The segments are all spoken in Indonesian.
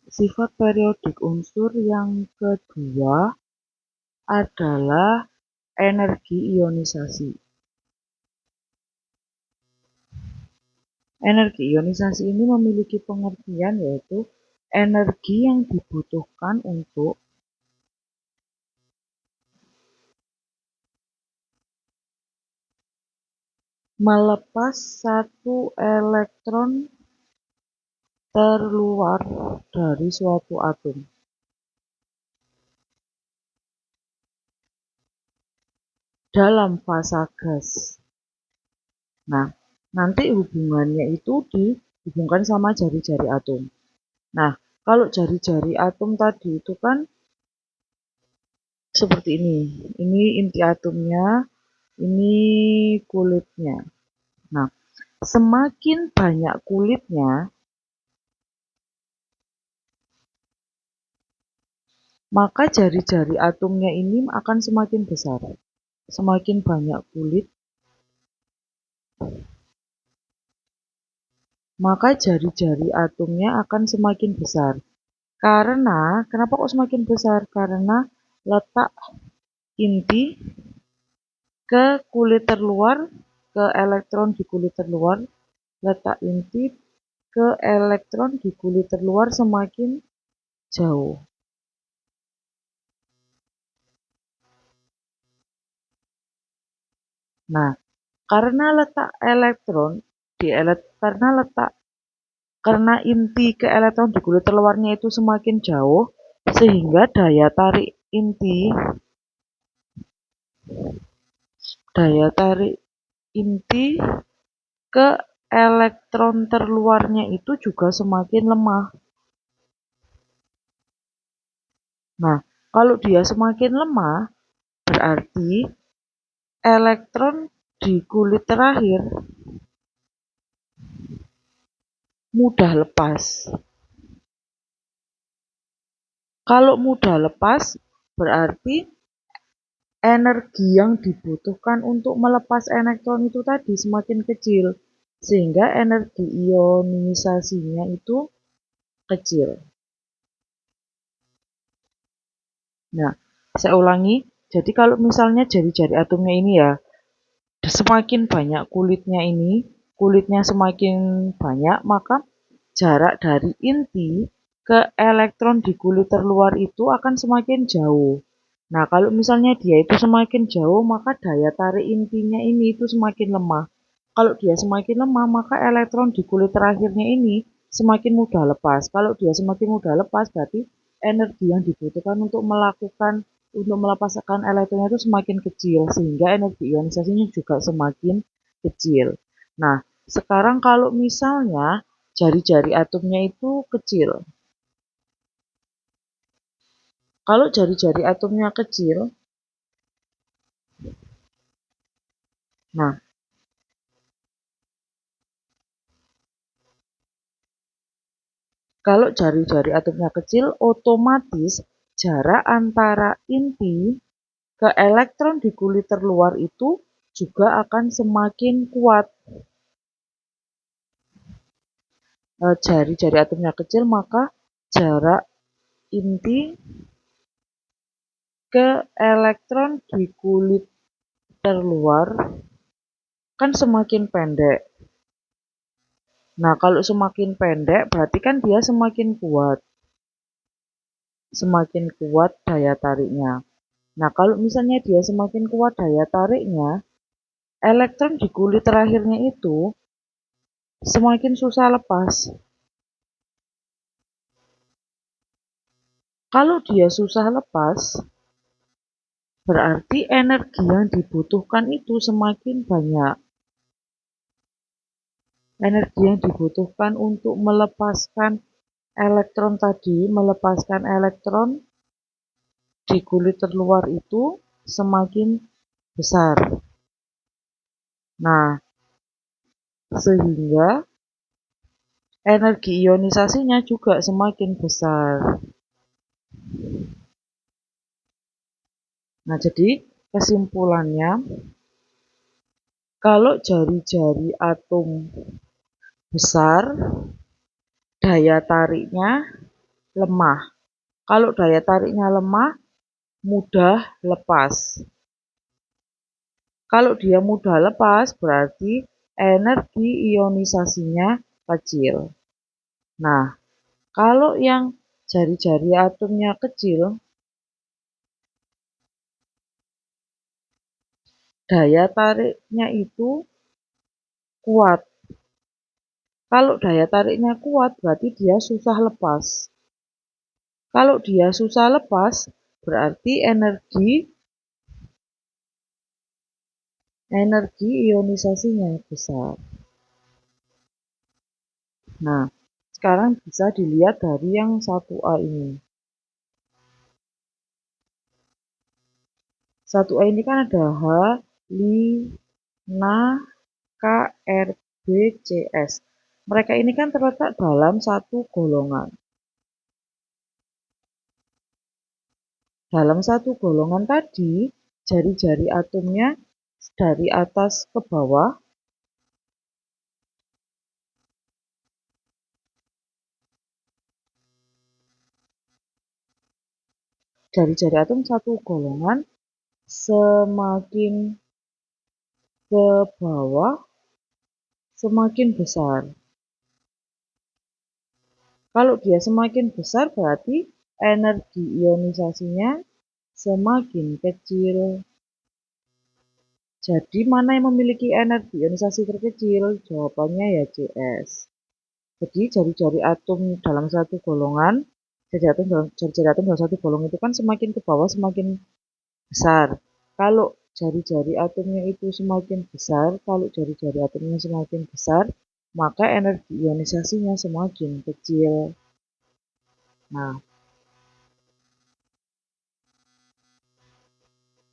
Sifat periodik unsur yang kedua adalah energi ionisasi. Energi ionisasi ini memiliki pengertian yaitu energi yang dibutuhkan untuk melepas satu elektron terluar dari suatu atom. Dalam fasa gas. Nah, nanti hubungannya itu dihubungkan sama jari-jari atom. Nah, kalau jari-jari atom tadi itu kan seperti ini. Ini inti atomnya, ini kulitnya. Nah, semakin banyak kulitnya, maka jari-jari atomnya ini akan semakin besar. Semakin banyak kulit, maka jari-jari atomnya akan semakin besar. Karena, kenapa kok semakin besar? Karena letak inti ke kulit terluar, ke elektron di kulit terluar, letak inti ke elektron di kulit terluar semakin jauh. Nah, karena letak elektron karena inti ke elektron di kulit terluarnya itu semakin jauh, sehingga daya tarik inti ke elektron terluarnya itu juga semakin lemah. Nah, kalau dia semakin lemah, berarti elektron di kulit terakhir mudah lepas. Kalau mudah lepas, berarti energi yang dibutuhkan untuk melepas elektron itu tadi semakin kecil, sehingga energi ionisasinya itu kecil. Nah, saya ulangi. Jadi kalau misalnya jari-jari atomnya ini ya, semakin banyak kulitnya semakin banyak, maka jarak dari inti ke elektron di kulit terluar itu akan semakin jauh. Nah, kalau misalnya dia itu semakin jauh, maka daya tarik intinya ini itu semakin lemah. Kalau dia semakin lemah, maka elektron di kulit terakhirnya ini semakin mudah lepas. Kalau dia semakin mudah lepas, berarti energi yang dibutuhkan untuk melepaskan elektronnya itu semakin kecil, sehingga energi ionisasinya juga semakin kecil. Nah, sekarang kalau misalnya jari-jari atomnya itu kecil. Kalau jari-jari atomnya kecil, nah, kalau jari-jari atomnya kecil, otomatis jarak antara inti ke elektron di kulit terluar itu juga akan semakin kuat. Jari-jari atomnya kecil, maka jarak inti ke elektron di kulit terluar kan semakin pendek. Nah, kalau semakin pendek berarti kan dia semakin kuat daya tariknya. Nah, kalau misalnya dia semakin kuat daya tariknya, elektron di kulit terakhirnya itu semakin susah lepas. Kalau dia susah lepas, berarti energi yang dibutuhkan itu semakin banyak. Energi yang dibutuhkan untuk melepaskan elektron di kulit terluar itu semakin besar. Nah, sehingga energi ionisasinya juga semakin besar. Nah, jadi kesimpulannya, kalau jari-jari atom besar daya tariknya lemah. Kalau daya tariknya lemah, mudah lepas. Kalau dia mudah lepas, berarti energi ionisasinya kecil. Nah, kalau yang jari-jari atomnya kecil, daya tariknya itu kuat. Kalau daya tariknya kuat, berarti dia susah lepas. Kalau dia susah lepas, berarti energi ionisasinya besar. Nah, sekarang bisa dilihat dari yang 1A ini. 1A ini kan ada H, Li, Na, K, R, B, C, S. Mereka ini kan terletak dalam satu golongan. Dalam satu golongan tadi, jari-jari atomnya dari atas ke bawah jari-jari atom satu golongan semakin ke bawah semakin besar. Kalau dia semakin besar berarti energi ionisasinya semakin kecil. Jadi mana yang memiliki energi ionisasi terkecil? Jawabannya ya CS. Jadi jari-jari atom dalam satu golongan, jari-jari atom dalam satu golongan itu kan semakin ke bawah semakin besar. Kalau jari-jari atomnya itu semakin besar, kalau jari-jari atomnya semakin besar, maka energi ionisasinya semakin kecil. Nah,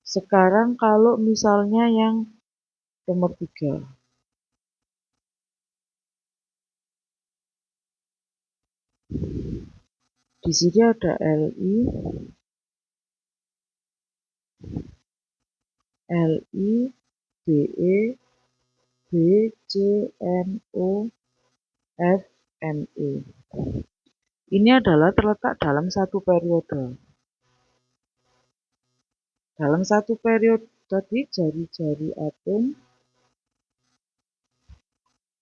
sekarang kalau misalnya yang nomor 3. Di sini ada Li, Be, B, C, No, F, Me. Ini adalah terletak dalam satu periode. Dalam satu periode tadi jari-jari atom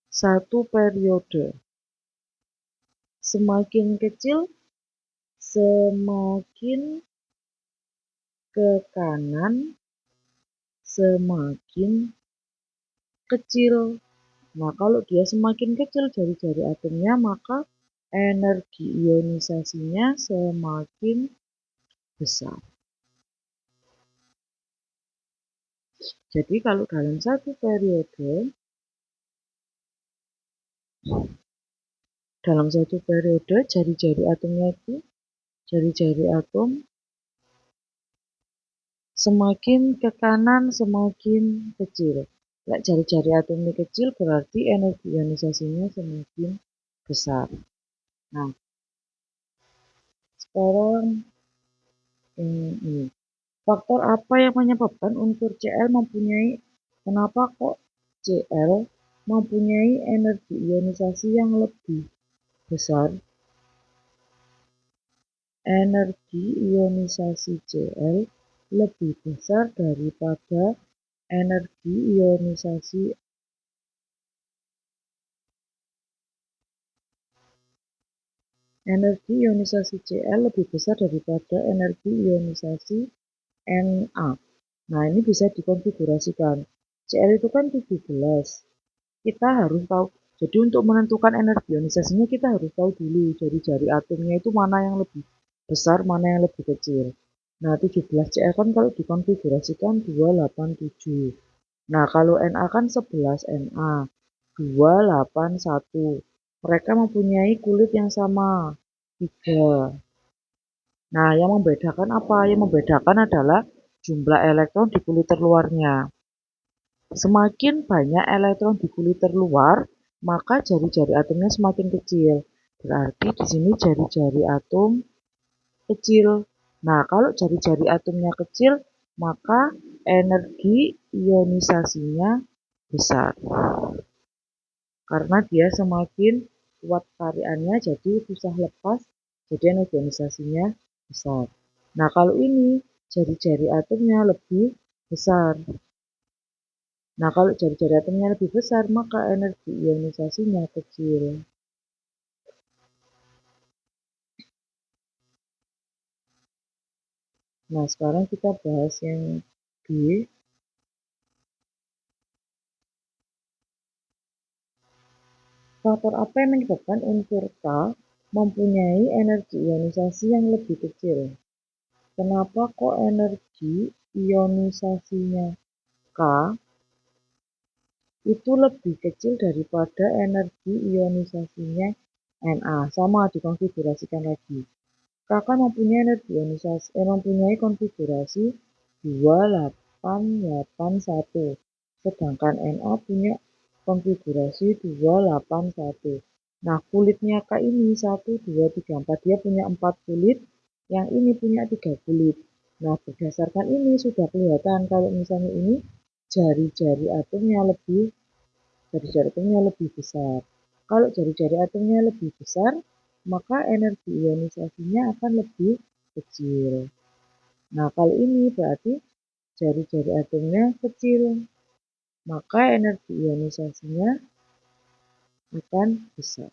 satu periode. Semakin kecil, semakin ke kanan, semakin kecil. Nah, kalau dia semakin kecil jari-jari atomnya, maka energi ionisasinya semakin besar. Jadi kalau dalam satu periode, jari-jari atomnya itu, jari-jari atom semakin ke kanan semakin kecil. Nah, jari-jari atomnya kecil berarti energi ionisasinya semakin besar. Nah, sekarang ini. Faktor apa yang menyebabkan unsur Cl kenapa kok Cl mempunyai energi ionisasi yang lebih besar? Energi ionisasi Cl lebih besar daripada energi ionisasi Cl lebih besar daripada energi ionisasi Na. Nah, ini bisa dikonfigurasikan. Cl itu kan 17. Kita harus tahu. Jadi untuk menentukan energi ionisasinya kita harus tahu dulu jari-jari atomnya itu mana yang lebih besar, mana yang lebih kecil. Nah, 17 Cl kan kalau dikonfigurasikan 287. Nah, kalau Na kan 11 Na. 281. Mereka mempunyai kulit yang sama, 3. Nah, yang membedakan apa? Yang membedakan adalah jumlah elektron di kulit terluarnya. Semakin banyak elektron di kulit terluar, maka jari-jari atomnya semakin kecil. Berarti di sini jari-jari atom kecil. Nah, kalau jari-jari atomnya kecil, maka energi ionisasinya besar. Karena dia semakin kuat tariannya jadi susah lepas, jadi energi ionisasinya besar. Nah, kalau ini jari-jari atomnya lebih besar. Nah, kalau jari-jari atomnya lebih besar, maka energi ionisasinya kecil. Nah, sekarang kita bahas yang B. Faktor apa yang menyebabkan unsur K mempunyai energi ionisasi yang lebih kecil? Kenapa kok energi ionisasinya K itu lebih kecil daripada energi ionisasinya Na? Sama dikonfigurasikan lagi. K kan mempunyai energi ionisasi, mempunyai konfigurasi 2881, sedangkan Na punya konfigurasi 281. Nah, kulitnya K ini 1, 2, 3, 4. Dia punya 4 kulit, yang ini punya 3 kulit. Nah, berdasarkan ini sudah kelihatan kalau misalnya ini jari-jari atomnya lebih besar. Kalau jari-jari atomnya lebih besar, maka energi ionisasinya akan lebih kecil. Nah, kalau ini berarti jari-jari atomnya kecil, maka energi ionisasinya akan besar.